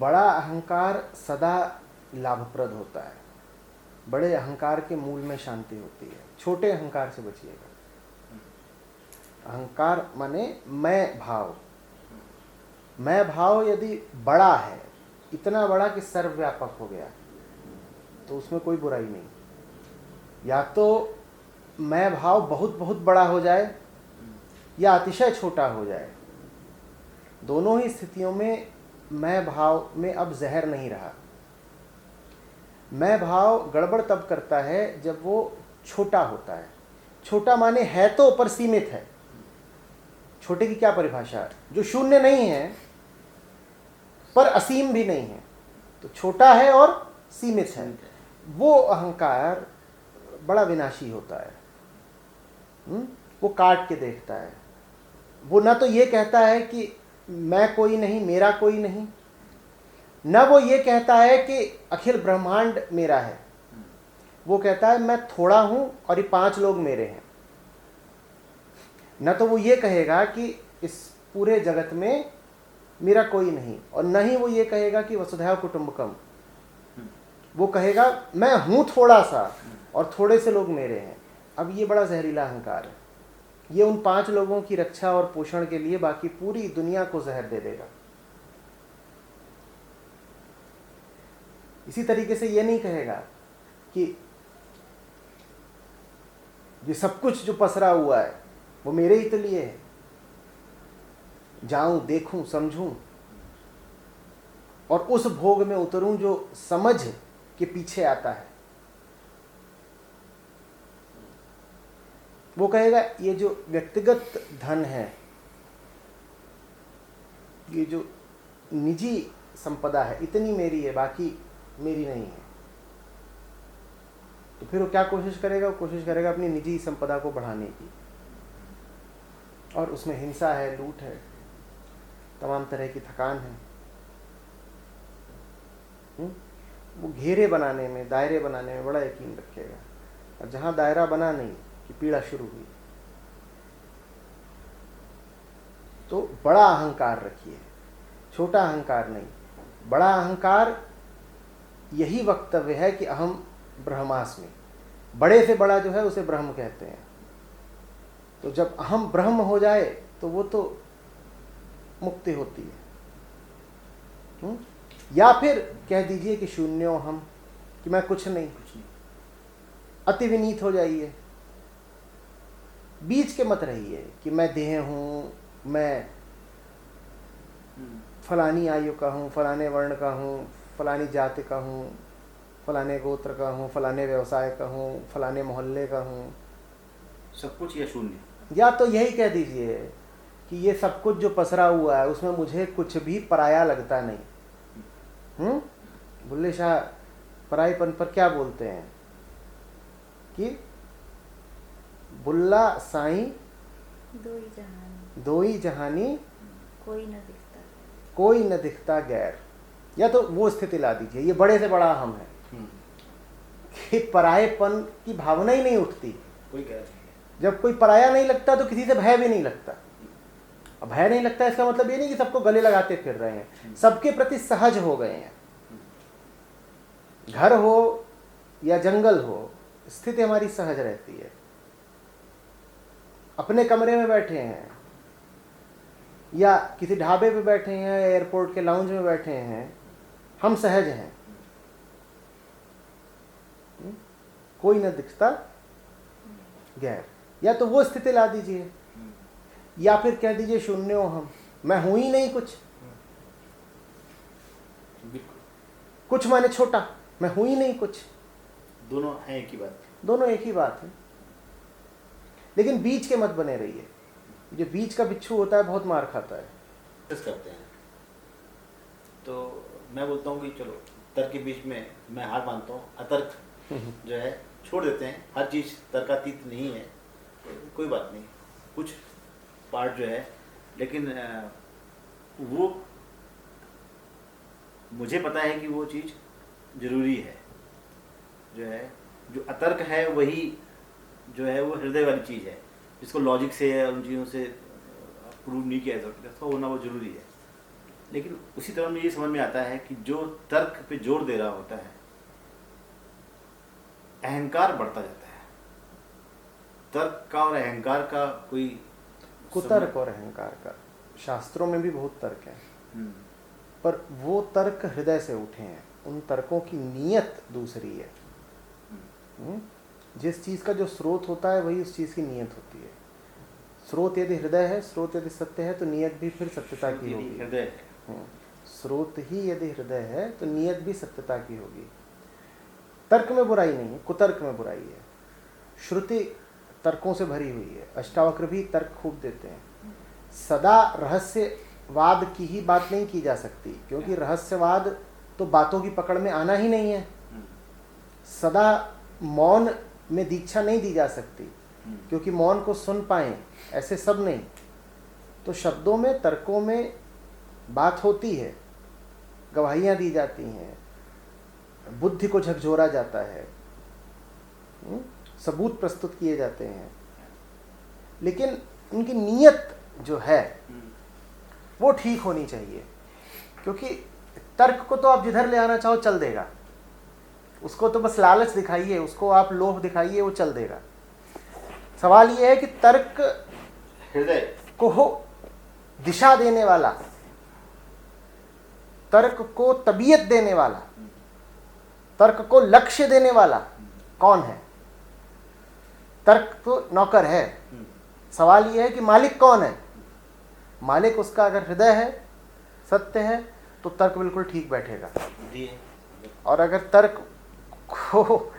बड़ा अहंकार सदा लाभप्रद होता है। बड़े अहंकार के मूल में शांति होती है। छोटे अहंकार से बचिएगा। अहंकार माने मैं भाव। मैं भाव यदि बड़ा है, इतना बड़ा कि सर्वव्यापक हो गया, तो उसमें कोई बुराई नहीं। या तो मैं भाव बहुत बहुत बड़ा हो जाए या अतिशय छोटा हो जाए, दोनों ही स्थितियों में मैं भाव में अब जहर नहीं रहा। मैं भाव गड़बड़ तब करता है जब वो छोटा होता है। छोटा माने है तो पर सीमित है। छोटे की क्या परिभाषा है? जो शून्य नहीं है पर असीम भी नहीं है, तो छोटा है और सीमित है। वो अहंकार बड़ा विनाशी होता है। वो काट के देखता है। वो ना तो ये कहता है कि मैं कोई नहीं, मेरा कोई नहीं, न वो ये कहता है कि अखिल ब्रह्मांड मेरा है। वो कहता है मैं थोड़ा हूं और ये 5 लोग मेरे हैं। न तो वो ये कहेगा कि इस पूरे जगत में मेरा कोई नहीं, और न ही वो ये कहेगा कि वसुधैव कुटुंबकम। वो कहेगा मैं हूं थोड़ा सा और थोड़े से लोग मेरे हैं। अब ये बड़ा जहरीला अहंकार है। ये उन 5 लोगों की रक्षा और पोषण के लिए बाकी पूरी दुनिया को जहर दे देगा। इसी तरीके से ये नहीं कहेगा कि ये सब कुछ जो पसरा हुआ है वो मेरे ही तो लिए है, जाऊं देखूं समझूं और उस भोग में उतरूं जो समझ के पीछे आता है। वो कहेगा ये जो व्यक्तिगत धन है, ये जो निजी संपदा है, इतनी मेरी है, बाकी मेरी नहीं है। तो फिर वो क्या कोशिश करेगा? वो कोशिश करेगा अपनी निजी संपदा को बढ़ाने की, और उसमें हिंसा है, लूट है, तमाम तरह की थकान है। वो घेरे बनाने में, दायरे बनाने में बड़ा यकीन रखेगा, और जहां दायरा बना नहीं कि पीड़ा शुरू हुई। तो बड़ा अहंकार रखिए, छोटा अहंकार नहीं। बड़ा अहंकार यही वक्तव्य है कि अहम ब्रह्मास्मि। बड़े से बड़ा जो है उसे ब्रह्म कहते हैं। तो जब अहम ब्रह्म हो जाए तो वो तो मुक्ति होती है। या फिर कह दीजिए कि शून्यो हम, कि मैं कुछ नहीं। अति विनीत हो जाइए। बीच के मत रहिए कि मैं देह हूं, मैं फलानी आयु का हूं, फलाने वर्ण का हूं, फलानी जाति का हूं, फलाने गोत्र का हूं, फलाने व्यवसाय का हूं, फलाने मोहल्ले का हूं। सब कुछ या शून्य। या तो यही कह दीजिए कि ये सब कुछ जो पसरा हुआ है उसमें मुझे कुछ भी पराया लगता नहीं। बुल्ले शाह पराईपन पर क्या बोलते हैं कि बुल्ला साईं दो ही जहानी कोई न दिखता गैर। या तो वो स्थिति ला दीजिए, ये बड़े से बड़ा हम है कि परायेपन की भावना ही नहीं उठती। कोई गैर। जब कोई पराया नहीं लगता तो किसी से भय भी नहीं लगता। अब भय नहीं लगता इसका मतलब ये नहीं कि सबको गले लगाते फिर रहे हैं, सबके प्रति सहज हो गए हैं। घर हो या जंगल हो, स्थिति हमारी सहज रहती है। अपने कमरे में बैठे हैं या किसी ढाबे पे बैठे हैं, एयरपोर्ट के लाउंज में बैठे हैं, हम सहज हैं। कोई न दिखता गैर। या तो वो स्थिति ला दीजिए, या फिर कह दीजिए शून्यो हम, मैं हूं ही नहीं कुछ। कुछ माने छोटा, मैं हूं ही नहीं कुछ। दोनों है एक ही बात। दोनों एक ही बात है, लेकिन बीच के मत बने रहिए। जो बीच का बिच्छू होता है बहुत मार खाता है। करते हैं तो मैं बोलता हूँ कि चलो तर्क के बीच में मैं हार मानता हूँ, अतर्क जो है छोड़ देते हैं। हर चीज़ तर्कातीत नहीं है, कोई बात नहीं, कुछ पार्ट जो है, लेकिन वो मुझे पता है कि वो चीज़ जरूरी है। जो है जो अतर्क है वही जो है वो हृदय वाली चीज़ है, जिसको लॉजिक से या उन चीज़ों से प्रूव नहीं किया जा सकता, उसका होना वो जरूरी है। लेकिन उसी तरह मुझे ये समझ में आता है कि जो तर्क पे जोर दे रहा होता है, अहंकार बढ़ता जाता है। तर्क का और अहंकार का कोई कुतर्क और अहंकार का शास्त्रों में भी बहुत तर्क है, पर वो तर्क हृदय से उठे हैं, उन तर्कों की नीयत दूसरी है। जिस चीज का जो स्रोत होता है वही उस चीज की नीयत होती है। स्रोत यदि हृदय है, स्रोत यदि सत्य है, तो नीयत भी फिर सत्यता की होगी। हृदय स्रोत ही यदि हृदय है तो नीयत भी सत्यता की होगी। तर्क में बुराई नहीं है, कुतर्क में बुराई है। श्रुति तर्कों से भरी हुई है, अष्टावक्र भी तर्क खूब देते हैं। सदा रहस्यवाद की ही बात नहीं की जा सकती, क्योंकि रहस्यवाद तो बातों की पकड़ में आना ही नहीं है। सदा मौन में दीक्षा नहीं दी जा सकती, क्योंकि मौन को सुन पाएं ऐसे सब नहीं। तो शब्दों में, तर्कों में बात होती है, गवाहियां दी जाती हैं, बुद्धि को झकझोरा जाता है, सबूत प्रस्तुत किए जाते हैं, लेकिन उनकी नीयत जो है वो ठीक होनी चाहिए। क्योंकि तर्क को तो आप जिधर ले आना चाहो चल देगा, उसको तो बस लालच दिखाइए, उसको आप लोभ दिखाइए, वो चल देगा। सवाल ये है कि तर्क हृदय को दिशा देने वाला, तर्क को तबीयत देने वाला, तर्क को लक्ष्य देने वाला कौन है? तर्क तो नौकर है। सवाल यह है कि मालिक कौन है? मालिक उसका अगर हृदय है, सत्य है, तो तर्क बिल्कुल ठीक बैठेगा। और अगर तर्क को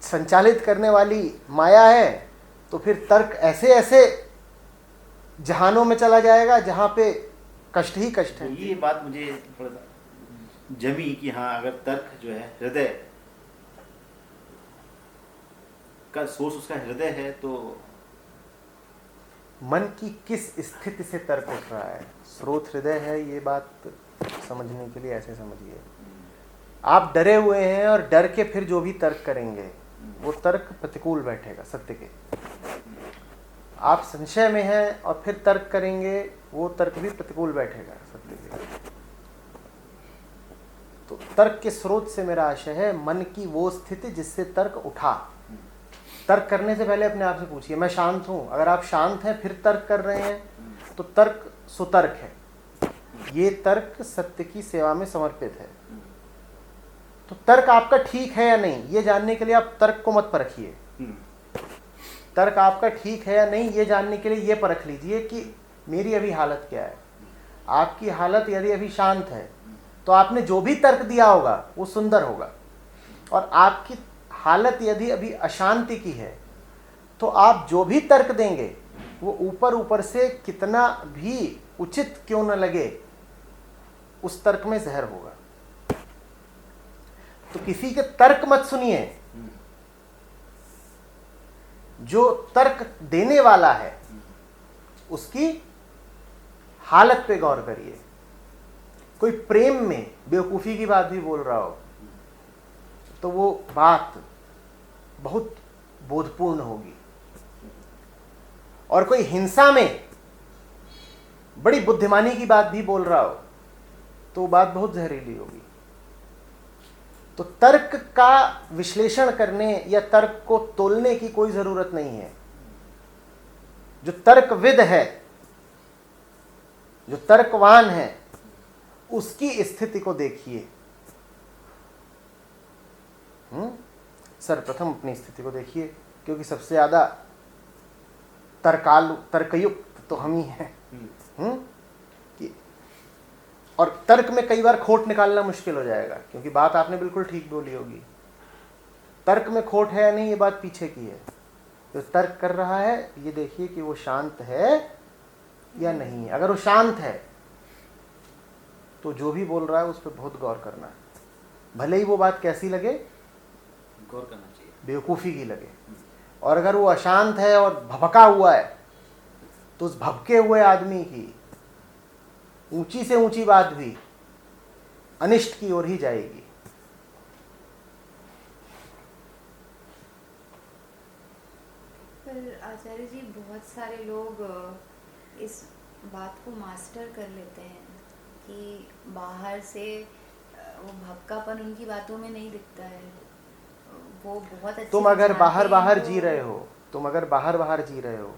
संचालित करने वाली माया है, तो फिर तर्क ऐसे ऐसे जहानों में चला जाएगा जहां पे कष्ट ही कष्ट है। ये बात मुझे थोड़ा सा जमी कि हाँ, अगर तर्क जो है हृदय का सोर्स उसका हृदय है, तो मन की किस स्थिति से तर्क उठ रहा है, स्रोत हृदय है, ये बात समझने के लिए ऐसे समझिए। आप डरे हुए हैं और डर के फिर जो भी तर्क करेंगे वो तर्क प्रतिकूल बैठेगा सत्य के। आप संशय में हैं और फिर तर्क करेंगे, वो तर्क भी प्रतिकूल बैठेगा सत्य के। तो तर्क के स्रोत से मेरा आशय है मन की वो स्थिति जिससे तर्क उठा। तर्क करने से पहले अपने आप से पूछिए, मैं शांत हूं? अगर आप शांत हैं फिर तर्क कर रहे हैं तो तर्क सुतर्क है। ये तर्क सत्य की सेवा में समर्पित है। तो तर्क आपका ठीक है या नहीं, ये जानने के लिए आप तर्क को मत परखिए। तर्क आपका ठीक है या नहीं ये जानने के लिए ये परख लीजिए कि मेरी अभी हालत क्या है। आपकी हालत यदि अभी शांत है तो आपने जो भी तर्क दिया होगा वो सुंदर होगा, और आपकी हालत यदि अभी अशांति की है तो आप जो भी तर्क देंगे वो ऊपर ऊपर से कितना भी उचित क्यों न लगे, उस तर्क में जहर होगा। तो किसी के तर्क मत सुनिए, जो तर्क देने वाला है उसकी हालत पे गौर करिए। कोई प्रेम में बेवकूफ़ी की बात भी बोल रहा हो तो वो बात बहुत बोधपूर्ण होगी, और कोई हिंसा में बड़ी बुद्धिमानी की बात भी बोल रहा हो तो बात बहुत जहरीली होगी। तो तर्क का विश्लेषण करने या तर्क को तोलने की कोई जरूरत नहीं है। जो तर्कविद है, जो तर्कवान है, उसकी स्थिति को देखिए। सर्वप्रथम अपनी स्थिति को देखिए, क्योंकि सबसे ज्यादा तर्कयुक्त तो हम ही हैं। और तर्क में कई बार खोट निकालना मुश्किल हो जाएगा, क्योंकि बात आपने बिल्कुल ठीक बोली होगी। तर्क में खोट है या नहीं ये बात पीछे की है। जो तर्क कर रहा है ये देखिए कि वो शांत है या नहीं। अगर वो शांत है तो जो भी बोल रहा है उस पर बहुत गौर करना है, भले ही वो बात कैसी लगे, गौर करना चाहिए, बेवकूफ़ी की लगे। और अगर वो अशांत है और भभका हुआ है तो उस भभके हुए आदमी की ऊंची से ऊंची बात भी अनिष्ट की ओर ही जाएगी। पर आचार्य जी, बहुत सारे लोग इस बात को मास्टर कर लेते हैं कि बाहर से वो भक्कापन उनकी बातों में नहीं दिखता है, वो बहुत अच्छे तुम से अगर जानते बाहर हैं बाहर तो- जी रहे हो, तुम अगर बाहर बाहर जी रहे हो,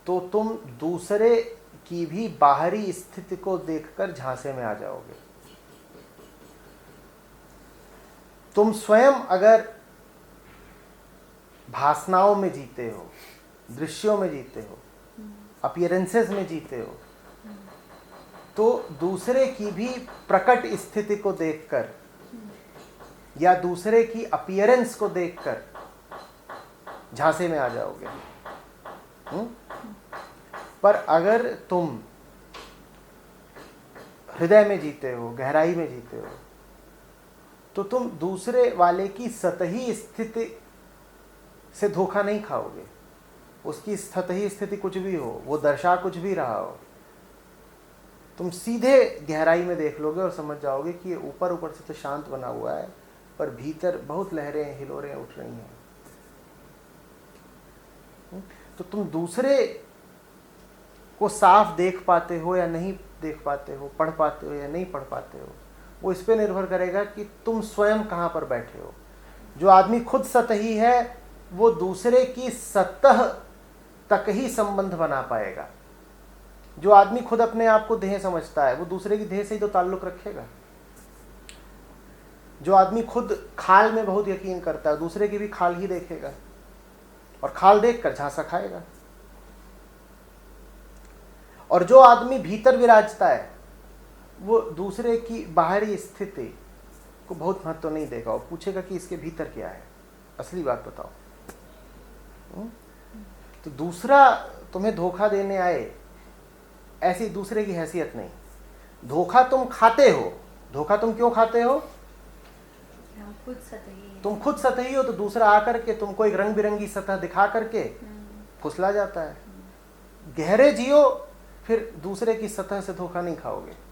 तो तुम दूसरे की भी बाहरी स्थिति को देखकर झांसे में आ जाओगे। तुम स्वयं अगर भासनाओं में जीते हो, दृश्यों में जीते हो, अपीयरेंसेस में जीते हो, तो दूसरे की भी प्रकट स्थिति को देखकर या दूसरे की अपीयरेंस को देखकर झांसे में आ जाओगे। पर अगर तुम हृदय में जीते हो, गहराई में जीते हो, तो तुम दूसरे वाले की सतही स्थिति से धोखा नहीं खाओगे। उसकी सतही स्थिति कुछ भी हो, वो दर्शा कुछ भी रहा हो, तुम सीधे गहराई में देख लोगे और समझ जाओगे कि ये ऊपर ऊपर से तो शांत बना हुआ है, पर भीतर बहुत लहरें हिलोरें उठ रही हैं। तो तुम दूसरे को साफ देख पाते हो या नहीं देख पाते हो, पढ़ पाते हो या नहीं पढ़ पाते हो, वो इस पे निर्भर करेगा कि तुम स्वयं कहाँ पर बैठे हो। जो आदमी खुद सतही है वो दूसरे की सतह तक ही संबंध बना पाएगा। जो आदमी खुद अपने आप को देह समझता है वो दूसरे की देह से ही तो ताल्लुक रखेगा। जो आदमी खुद खाल में बहुत यकीन करता है दूसरे की भी खाल ही देखेगा और खाल देखकर झांसा खाएगा। और जो आदमी भीतर विराजता है वो दूसरे की बाहरी स्थिति को बहुत महत्व नहीं देगा और पूछेगा कि इसके भीतर क्या है, असली बात बताओ। तो दूसरा तुम्हें धोखा देने आए ऐसी दूसरे की हैसियत नहीं। धोखा तुम खाते हो। धोखा तुम क्यों खाते हो? हम खुद सतही हैं। तुम खुद सतही हो तो दूसरा आकर के तुमको एक रंग बिरंगी सतह दिखा करके फुसला जाता है। गहरे जियो, फिर दूसरे की सतह से धोखा नहीं खाओगे।